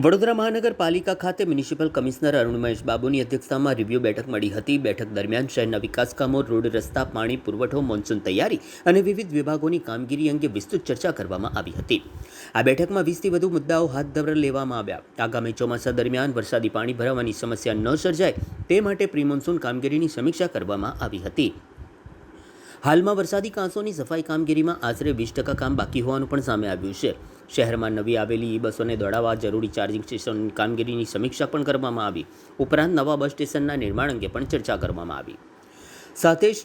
વડોદરા મહાનગરપાલિકા ખાતે municipal commissioner Arun Mahesh બાબુની અધ્યક્ષતામાં રિવ્યુ બેઠક મળી હતી. બેઠક દરમિયાન શહેરના વિકાસ કામો, રોડ, રસ્તા, પાણી પુરવઠો, મોન્સૂન તૈયારી અને વિવિધ વિભાગોની કામગીરી અંગે વિસ્તૃત ચર્ચા કરવામાં આવી હતી. આ બેઠકમાં 20થી વધુ મુદ્દાઓ હાથ ધરવામાં લેવામાં આવ્યા. આગામી ચોમાસા દરમિયાન વરસાદી પાણી ભરાવાની સમસ્યા ન સર્જાય તે માટે પ્રી મોન્સૂન કામગીરીની સમીક્ષા કરવામાં આવી હતી. હાલમાં વરસાદી કાંસોની સફાઈ કામગીરીમાં આશરે 20% કામ બાકી હોવાનું પણ સામે આવ્યું છે. શહેરમાં નવી આવેલી બસોને દોડાવવા જરૂરી ચાર્જિંગ સ્ટેશનની કામગીરીની સમીક્ષા પણ કરવામાં આવી. ઉપરાંત નવા બસ સ્ટેશનના નિર્માણ અંગે પણ ચર્ચા કરવામાં આવી. સાથે જ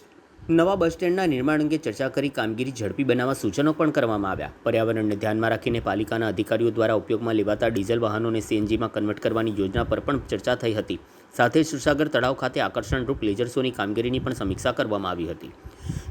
નવા બસ સ્ટેન્ડના નિર્માણ અંગે ચર્ચા કરી કામગીરી ઝડપી બનાવવા સૂચનો પણ કરવામાં આવ્યા. પર્યાવરણને ધ્યાનમાં રાખીને પાલિકાના અધિકારીઓ દ્વારા ઉપયોગમાં લેવાતા ડીઝલ વાહનોને સીએનજીમાં કન્વર્ટ કરવાની યોજના પર પણ ચર્ચા થઈ હતી. સાથે જ સુરસાગર તળાવ ખાતે આકર્ષણરૂપ લેઝર શોની કામગીરીની પણ સમીક્ષા કરવામાં આવી હતી.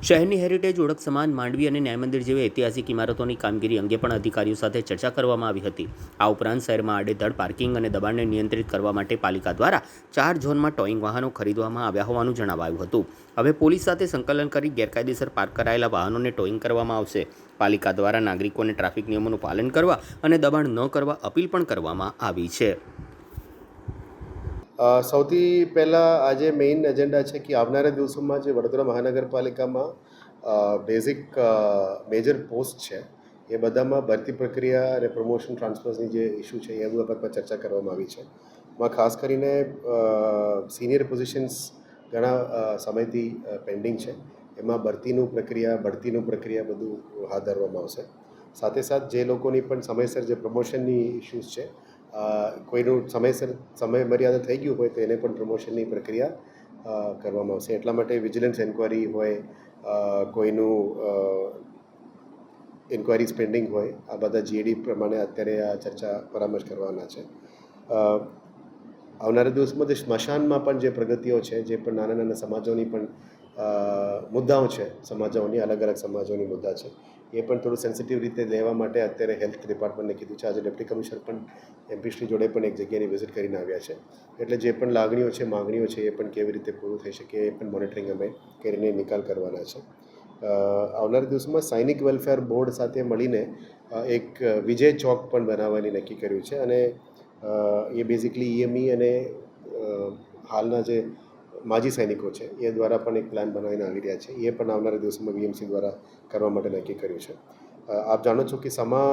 શહેરની હેરિટેજ ઓળખ સમાન માંડવી અને ન્યાય મંદિર જેવી ઐતિહાસિક ઇમારતોની કામગીરી અંગે પણ અધિકારીઓ સાથે ચર્ચા કરવામાં આવી હતી. આ ઉપરાંત શહેરમાં આડેધડ પાર્કિંગ અને દબાણને નિયંત્રિત કરવા માટે પાલિકા દ્વારા 4 ઝોનમાં ટોઈંગ વાહનો ખરીદવામાં આવ્યા હોવાનું જણાવાયું હતું. હવે પોલીસ સાથે સંકલન કરી ગેરકાયદેસર પાર્ક કરાયેલા વાહનોને ટોઈંગ કરવામાં આવશે. પાલિકા દ્વારા નાગરિકોને ટ્રાફિક નિયમોનું પાલન કરવા અને દબાણ ન કરવા અપીલ પણ કરવામાં આવી છે. સૌથી પહેલાં આજે મેઇન એજન્ડા છે કે આવનારા દિવસોમાં જે વડોદરા મહાનગરપાલિકામાં બેઝિક મેજર પોસ્ટ છે એ બધામાં ભરતી પ્રક્રિયા અને પ્રમોશન ટ્રાન્સફર્સની જે ઇસ્યુ છે એ બાબતમાં ચર્ચા કરવામાં આવી છે. એમાં ખાસ કરીને સિનિયર પોઝિશન્સ ઘણા સમયથી પેન્ડિંગ છે. એમાં બઢતીનું પ્રક્રિયા બધું હાથ ધરવામાં આવશે. સાથે સાથ જે લોકોની પણ સમયસર જે પ્રમોશનની ઇસ્યુઝ છે, કોઈનું સમય મર્યાદા થઈ ગયું હોય તો એને પણ પ્રમોશનની પ્રક્રિયા કરવામાં આવશે. એટલા માટે વિજિલન્સ એન્ક્વાયરી હોય, કોઈનું ઇન્ક્વાયરીઝ પેન્ડિંગ હોય, આ બધા જીએડી પ્રમાણે અત્યારે આ ચર્ચા પરામર્શ કરવાના છે. આવનારા દિવસમાં જે સ્મશાનમાં પણ જે પ્રગતિઓ છે, જે પણ નાના નાના સમાજોની પણ મુદ્દાઓ છે, સમાજોની અલગ અલગ સમાજોની મુદ્દા છે, એ પણ થોડું સેન્સિટિવ રીતે લેવા માટે અત્યારે હેલ્થ ડિપાર્ટમેન્ટને કીધું છે. આજે ડેપ્યુટી કમિશનર પણ એમપીશ્રી જોડે પણ એક જગ્યાની વિઝિટ કરીને આવ્યા છે. એટલે જે પણ લાગણીઓ છે, માગણીઓ છે, એ પણ કેવી રીતે પૂરું થઈ શકે એ પણ મોનિટરિંગ અમે કરીને નિકાલ કરવાના છે. આવનારા દિવસોમાં સૈનિક વેલફેર બોર્ડ સાથે મળીને એક વિજય ચોક પણ બનાવવાની નક્કી કર્યું છે. અને એ બેઝિકલી ઈએમઈ અને હાલના જે માજી સૈનિકો છે એ દ્વારા પણ એક પ્લાન બનાવીને આવી રહ્યા છે. એ પણ આવનારા દિવસોમાં વીએમસી દ્વારા કરવા માટે નક્કી કર્યું છે. આપ જાણો છો કે સમા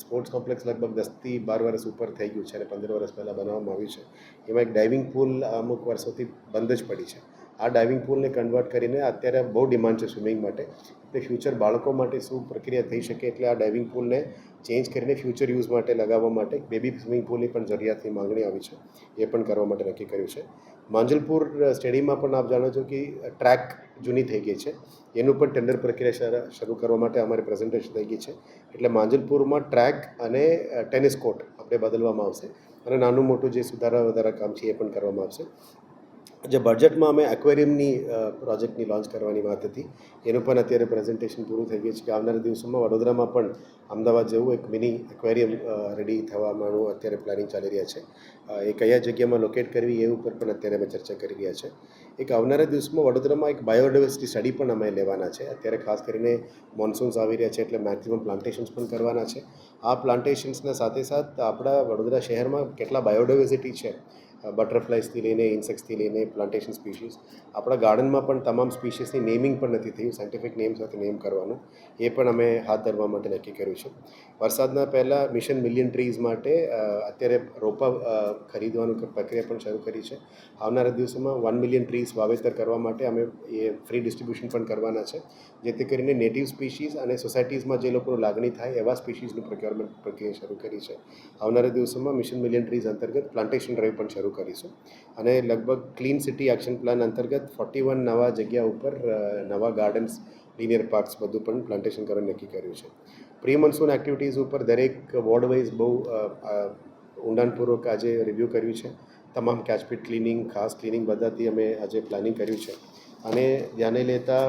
સ્પોર્ટ્સ કોમ્પ્લેક્સ લગભગ 10થી 12 વર્ષ ઉપર થઈ ગયું છે અને 15 વર્ષ પહેલાં બનાવવામાં આવ્યું છે. એમાં એક ડાઇવિંગ પૂલ અમુક વર્ષોથી બંધ જ પડી છે. આ ડાઇવિંગ પૂલને કન્વર્ટ કરીને અત્યારે બહુ ડિમાન્ડ છે સ્વિમિંગ માટે. એટલે ફ્યુચર બાળકો માટે શું પ્રક્રિયા થઈ શકે, એટલે આ ડાઇવિંગ પૂલને ચેન્જ કરીને ફ્યુચર યુઝ માટે લગાવવા માટે બેબી સ્વિમિંગ પૂલની પણ જરૂરિયાતની માંગણી આવી છે. એ પણ કરવા માટે નક્કી કર્યું છે. માંજલપુર સ્ટેડિયમમાં પણ આપ જાણો છો કે ટ્રેક જૂની થઈ ગઈ છે. એનું પણ ટેન્ડર પ્રક્રિયા શરૂ કરવા માટે અમારી પ્રેઝન્ટેશન થઈ ગઈ છે. એટલે માંજલપુરમાં ટ્રેક અને ટેનિસ કોર્ટ આપણે બદલવામાં આવશે અને નાનું મોટું જે વધારા કામ છે એ પણ કરવામાં આવશે. જે બજેટમાં અમે એક્વેરિયમની પ્રોજેક્ટની લોન્ચ કરવાની વાત હતી, એનું પણ અત્યારે પ્રેઝન્ટેશન પૂરું થઈ ગયું છે કે આવનારા દિવસોમાં વડોદરામાં પણ અમદાવાદ જેવું એક મિની એક્વેરિયમ રેડી થવાનું અત્યારે પ્લાનિંગ ચાલી રહ્યા છે. એ કયા જગ્યામાં લોકેટ કરવી એ ઉપર પણ અત્યારે અમે ચર્ચા કરી રહ્યા છે. એક આવનારા દિવસમાં વડોદરામાં એક બાયોડાયવર્સિટી સ્ટડી પણ અમે લેવાના છે. અત્યારે ખાસ કરીને મોન્સૂન્સ આવી રહ્યા છે એટલે મેક્સિમમ પ્લાન્ટેશન્સ પણ કરવાના છે. આ પ્લાન્ટેશન્સના સાથે સાથ આપણા વડોદરા શહેરમાં કેટલા બાયોડાયવર્સિટી છે, બટરફ્લાઇઝથી લઈને ઇન્સેક્ટ્સથી લઈને પ્લાન્ટેશન સ્પીશીઝ, આપણા ગાર્ડનમાં પણ તમામ સ્પીશીઝની નેમિંગ પણ નથી થયું, સાયન્ટિફિક નેમ સાથે નેમ કરવાનું, એ પણ અમે હાથ ધરવા માટે નક્કી કર્યું છે. વરસાદના પહેલાં મિશન મિલિયન ટ્રીઝ માટે અત્યારે રોપા ખરીદવાની પ્રક્રિયા પણ શરૂ કરી છે. આવનારા દિવસોમાં 1 મિલિયન ટ્રીઝ વાવેતર કરવા માટે અમે એ ફ્રી ડિસ્ટ્રીબ્યુશન પણ કરવાના છે, જેથી કરીને નેટિવ સ્પીશીઝ અને સોસાયટીઝમાં જે લોકોનું લાગણી થાય એવા સ્પીશીઝનું પ્રોક્યોરમેન્ટ પ્રક્રિયા શરૂ કરી છે. આવનારા દિવસોમાં મિશન મિલિયન ટ્રીઝ અંતર્ગત પ્લાન્ટેશન ડ્રાઈવ પણ શરૂ કરીશું અને લગભગ ક્લીન સિટી એક્શન પ્લાન અંતર્ગત 41 નવા જગ્યા ઉપર નવા ગાર્ડન્સ, લિનિયર પાર્ક્સ બધું પણ પ્લાન્ટેશન કરવાનું નક્કી કર્યું છે. પ્રી મોન્સૂન એક્ટિવિટીઝ ઉપર દરેક વોર્ડ વાઇઝ બહુ ઊંડાણપૂર્વક આજે રિવ્યૂ કર્યું છે. તમામ કેચપીટ ક્લિનિંગ, ખાસ ક્લિનિંગ બધાથી અમે આજે પ્લાનિંગ કર્યું છે અને ધ્યાને લેતા